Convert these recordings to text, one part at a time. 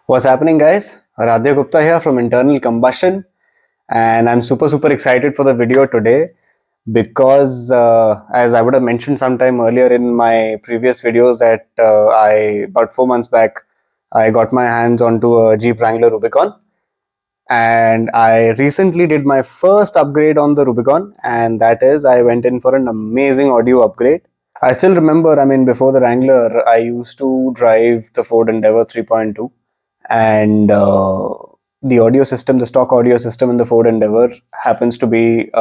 What's happening, guys? Radhya Gupta here from Internal Combustion, and I'm super excited for the video today because, as I would have mentioned sometime earlier in my previous videos, that about 4 months back, I got my hands onto a Jeep Wrangler Rubicon, and I recently did my first upgrade on the Rubicon, and that is I went in for an amazing audio upgrade. I still remember, before the Wrangler, I used to drive the Ford Endeavour 3.2, and the audio system, the stock audio system in the Ford Endeavour happens to be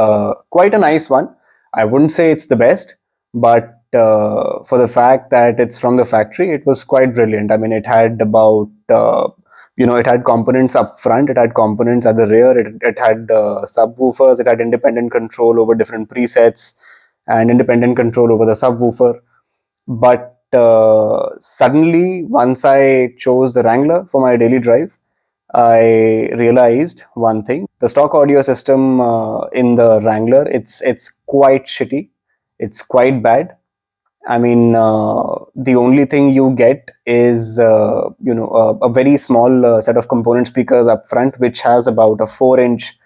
quite a nice one. I wouldn't say it's the best, but for the fact that it's from the factory, it was quite brilliant. It had about it had components up front, it had components at the rear, it had subwoofers, it had independent control over different presets and independent control over the subwoofer. But suddenly, once I chose the Wrangler for my daily drive, I realized one thing: the stock audio system in the Wrangler, it's quite shitty. It's quite bad. The only thing you get is a very small set of component speakers up front, which has about a 4-inch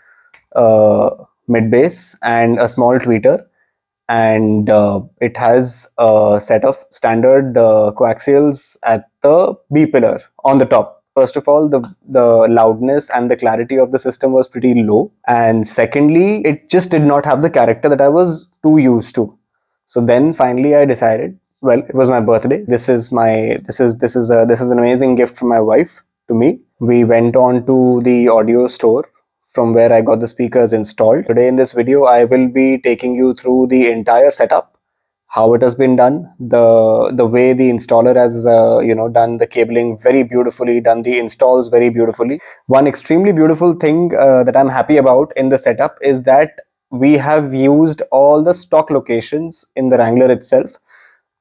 mid bass and a small tweeter, and it has a set of standard coaxials at the B pillar on the top. First of all, the loudness and the clarity of the system was pretty low, and secondly, it just did not have the character that I was too used to. So then finally I decided, well, it was my birthday. This is an amazing gift from my wife to me. We went on to the audio store from where I got the speakers installed. Today in this video, I will be taking you through the entire setup, how it has been done, the way the installer has done the cabling very beautifully, done the installs very beautifully. One extremely beautiful thing that I'm happy about in the setup is that we have used all the stock locations in the Wrangler itself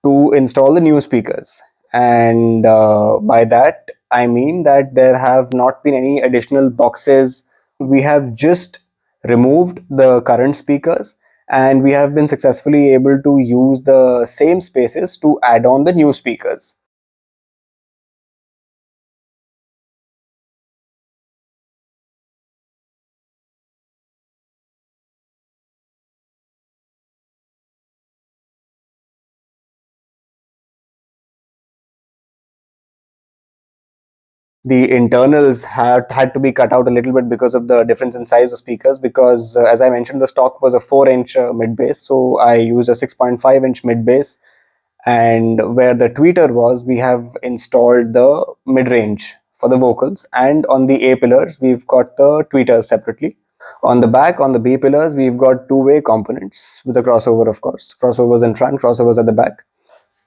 to install the new speakers, and by that I mean that there have not been any additional boxes. We have just removed the current speakers, and we have been successfully able to use the same spaces to add on the new speakers. The internals had to be cut out a little bit because of the difference in size of speakers, because as I mentioned, the stock was a 4-inch mid bass, so I used a 6.5-inch mid bass, and where the tweeter was, we have installed the mid range for the vocals, and on the A pillars we've got the tweeters separately. On the back, on the B pillars, we've got two-way components with a crossover, of course, crossovers in front, crossovers at the back.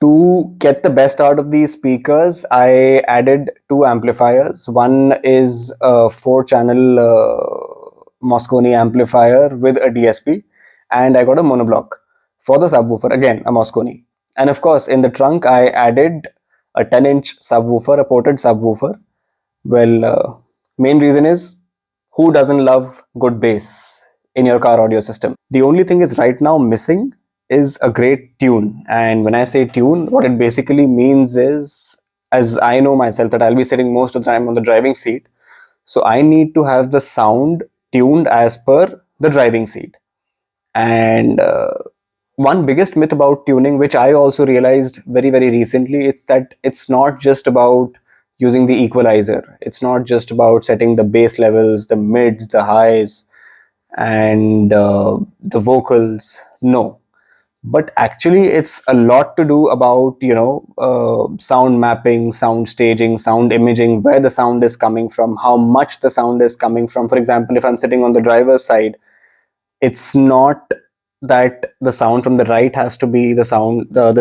To get the best out of these speakers, I added two amplifiers. One is a 4-channel Mosconi amplifier with a DSP, and I got a monoblock for the subwoofer, again a Mosconi. And of course, in the trunk, I added a 10-inch subwoofer, a ported subwoofer. Well, main reason is, who doesn't love good bass in your car audio system? The only thing is right now missing is a great tune. And when I say tune, what it basically means is, as I know myself, that I'll be sitting most of the time on the driving seat, so I need to have the sound tuned as per the driving seat. And one biggest myth about tuning, which I also realized very recently, it's that it's not just about using the equalizer, it's not just about setting the bass levels, the mids, the highs, and the vocals. No, but actually it's a lot to do about sound mapping, sound staging, sound imaging, where the sound is coming from, how much the sound is coming from. For example, if I'm sitting on the driver's side, it's not that the sound from the right has to be the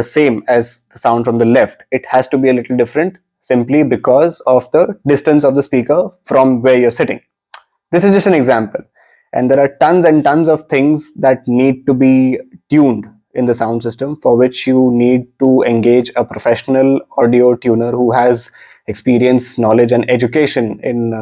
same as the sound from the left. It has to be a little different, simply because of the distance of the speaker from where you're sitting. This is just an example, and there are tons and tons of things that need to be tuned in the sound system, for which you need to engage a professional audio tuner who has experience, knowledge, and education in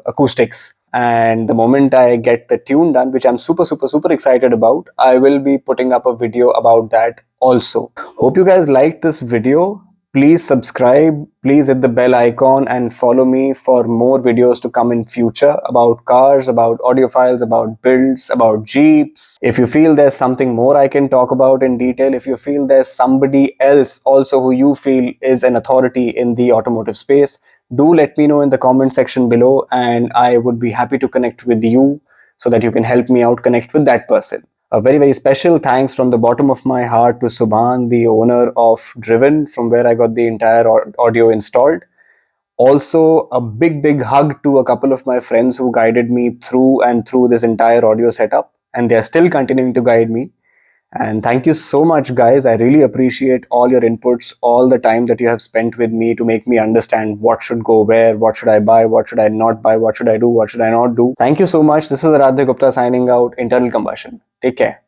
acoustics. And the moment I get the tune done, which I'm super excited about, I will be putting up a video about that also. Hope you guys liked this video. Please subscribe, please hit the bell icon and follow me for more videos to come in future about cars, about audiophiles, about builds, about Jeeps. If you feel there's something more I can talk about in detail, if you feel there's somebody else also who you feel is an authority in the automotive space, do let me know in the comment section below, and I would be happy to connect with you so that you can help me out connect with that person. A very, very special thanks from the bottom of my heart to Subhan, the owner of Driven, from where I got the entire audio installed. Also, a big, big hug to a couple of my friends who guided me through and through this entire audio setup, and they are still continuing to guide me. And thank you so much, guys. I really appreciate all your inputs, all the time that you have spent with me to make me understand what should go where, what should I buy, what should I not buy, what should I do, what should I not do. Thank you so much. This is Aradhya Gupta signing out, Internal Combustion. Take care.